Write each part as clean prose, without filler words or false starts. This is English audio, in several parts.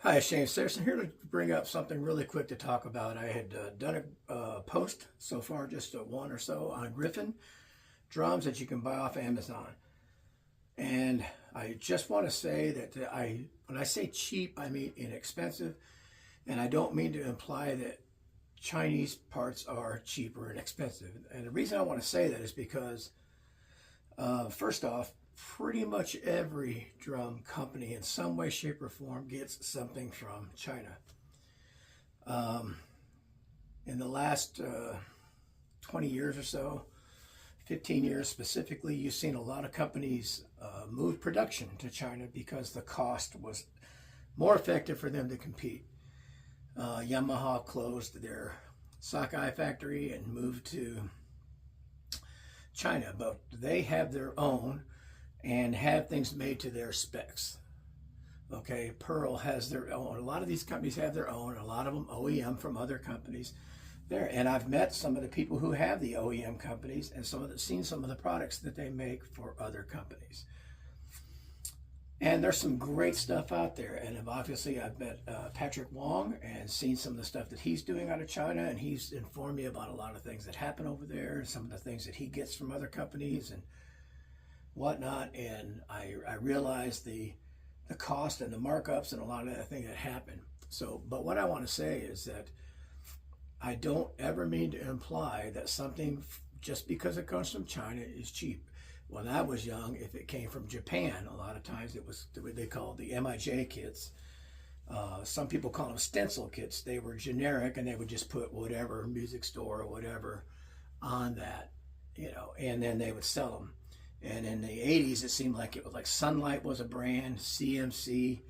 Hi, Shane Saracen here to bring up something really quick to talk about. I had done a post so far, just one or so, on Griffin drums that you can buy off Amazon. And I just want to say that when I say cheap, I mean inexpensive. And I don't mean to imply that Chinese parts are cheaper and expensive. And the reason I want to say that is because, first off, pretty much every drum company in some way, shape, or form gets something from China. Um, in the last 20 years or so, 15 years specifically, you've seen a lot of companies move production to China because the cost was more effective for them to compete. Yamaha closed their Sakai factory and moved to China, but they have their own and have things made to their specs. Okay, Pearl has their own. A lot of these companies have their own. A lot of them OEM from other companies. There, and I've met some of the people who have the OEM companies and seen some of the products that they make for other companies. And there's some great stuff out there. And obviously, I've met Patrick Wong and seen some of the stuff that he's doing out of China. And he's informed me about a lot of things that happen over there, and some of the things that he gets from other companies and whatnot. And I realize the cost and the markups and a lot of the things that happen. So, but what I want to say is that I don't ever mean to imply that something, just because it comes from China, is cheap. When I was young, if it came from Japan, a lot of times it was what they called the MIJ kits. Some people call them stencil kits. They were generic, and they would just put whatever music store or whatever on that, and then they would sell them. And in the 80s, it seemed like it was like Sunlight was a brand, CMC,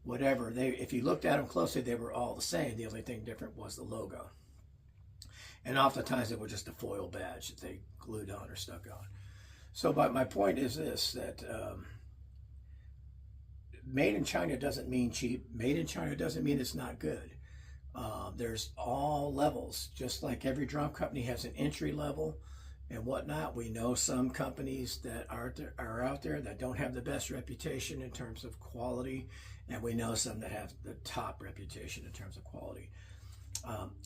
whatever. If you looked at them closely, they were all the same. The only thing different was the logo. And oftentimes it was just a foil badge that they glued on or stuck on. So, but my point is this, that made in China doesn't mean cheap. Made in China doesn't mean it's not good. There's all levels, just like every drum company has an entry level and whatnot. We know some companies that are out there that don't have the best reputation in terms of quality, and we know some that have the top reputation in terms of quality.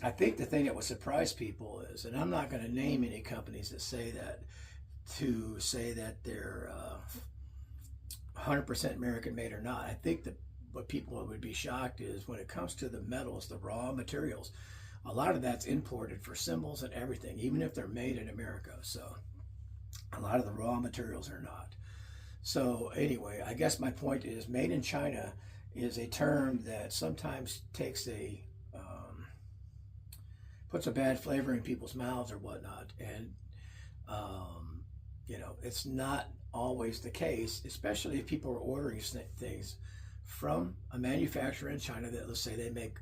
I think the thing that would surprise people is, and I'm not going to name any companies that say that, to say that they're 100% American made or not. I think that what people would be shocked is when it comes to the metals, the raw materials, a lot of that's imported for cymbals and everything, even if they're made in America. So a lot of the raw materials are not. So anyway, I guess my point is, made in China is a term that sometimes takes puts a bad flavor in people's mouths or whatnot. And it's not always the case, especially if people are ordering things from a manufacturer in China that, let's say, they make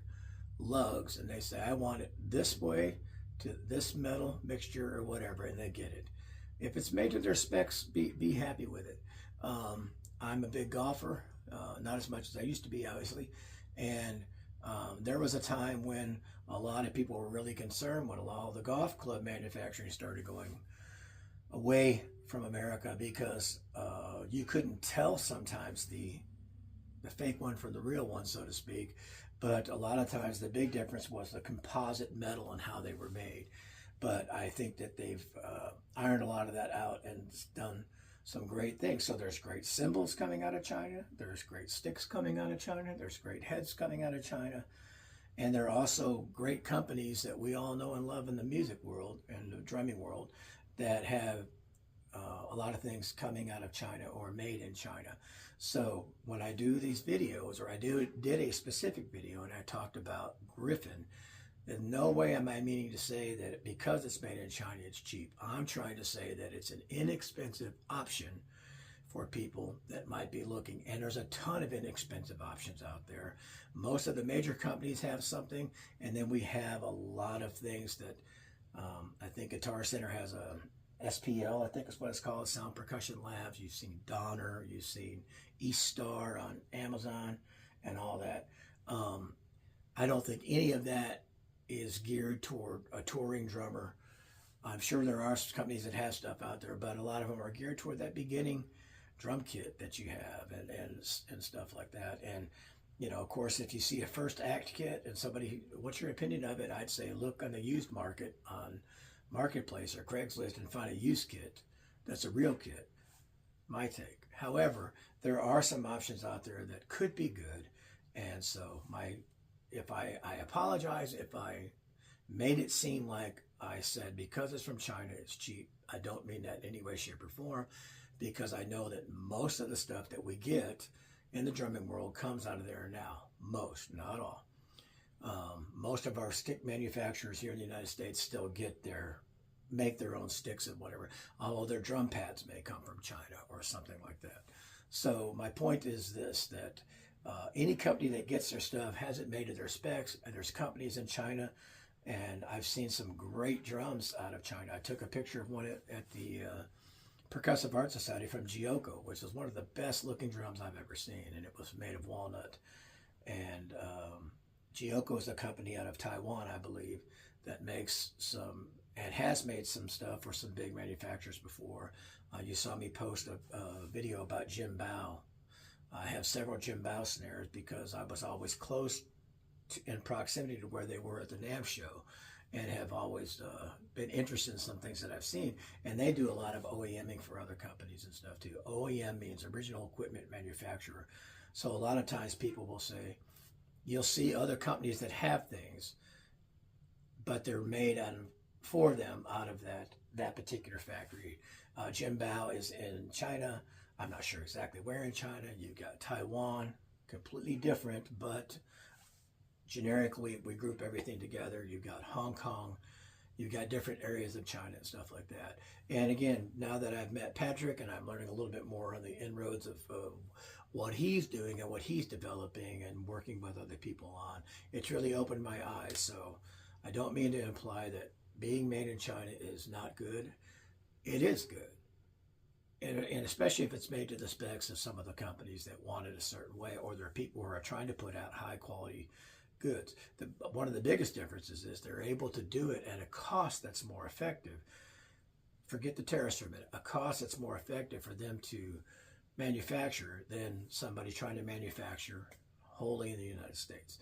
lugs, and they say, I want it this way to this metal mixture or whatever, and they get it. If it's made to their specs, be happy with it. I'm a big golfer, not as much as I used to be, obviously, and there was a time when a lot of people were really concerned when all the golf club manufacturing started going away from America, because you couldn't tell sometimes the fake one from the real one, so to speak. But a lot of times the big difference was the composite metal and how they were made. But I think that they've ironed a lot of that out and done some great things. So there's great cymbals coming out of China. There's great sticks coming out of China. There's great heads coming out of China. And there are also great companies that we all know and love in the music world and the drumming world that have a lot of things coming out of China or made in China. So when I do these videos, or I did a specific video and I talked about Griffin, in no way am I meaning to say that because it's made in China, it's cheap. I'm trying to say that it's an inexpensive option for people that might be looking. And there's a ton of inexpensive options out there. Most of the major companies have something, and then we have a lot of things that I think Guitar Center has a SPL, I think is what it's called, Sound Percussion Labs. You've seen Donner, you've seen East Star on Amazon and all that. I don't think any of that is geared toward a touring drummer. I'm sure there are companies that have stuff out there, but a lot of them are geared toward that beginning drum kit that you have and stuff like that. And Of course, if you see a first act kit and somebody, what's your opinion of it? I'd say look on the used market on Marketplace or Craigslist and find a used kit that's a real kit. My take. However, there are some options out there that could be good, and so if I apologize if I made it seem like I said because it's from China it's cheap. I don't mean that in any way, shape, or form, because I know that most of the stuff that we get in the drumming world comes out of there now. Most, not all. Most of our stick manufacturers here in the United States still make their own sticks and whatever, although their drum pads may come from China or something like that. So my point is this, that any company that gets their stuff has it made to their specs, and there's companies in China, and I've seen some great drums out of China. I took a picture of one at the Percussive Art Society from Gioco, which is one of the best looking drums I've ever seen, and it was made of walnut. And Gioco is a company out of Taiwan, I believe, that makes some and has made some stuff for some big manufacturers before. You saw me post a video about Jim Bow. I have several Jim Bow snares because I was always close in proximity to where they were at the NAMM show, and have always been interested in some things that I've seen. And they do a lot of OEMing for other companies and stuff too. OEM means original equipment manufacturer. So a lot of times people will say, you'll see other companies that have things, but they're made for them out of that particular factory. Jim Bow is in China. I'm not sure exactly where in China. You've got Taiwan, completely different, but generically we group everything together. You've got Hong Kong, you've got different areas of China and stuff like that. And again, now that I've met Patrick and I'm learning a little bit more on the inroads of what he's doing and what he's developing and working with other people on, it's really opened my eyes. So I don't mean to imply that being made in China is not good. It is good. And especially if it's made to the specs of some of the companies that want it a certain way, or there are people who are trying to put out high quality goods. One of the biggest differences is they're able to do it at a cost that's more effective. Forget the tariffs for a minute. A cost that's more effective for them to manufacture than somebody trying to manufacture wholly in the United States.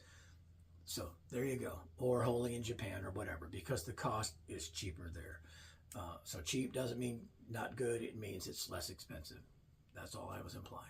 So there you go. Or wholly in Japan or whatever, because the cost is cheaper there. So cheap doesn't mean not good. It means it's less expensive. That's all I was implying.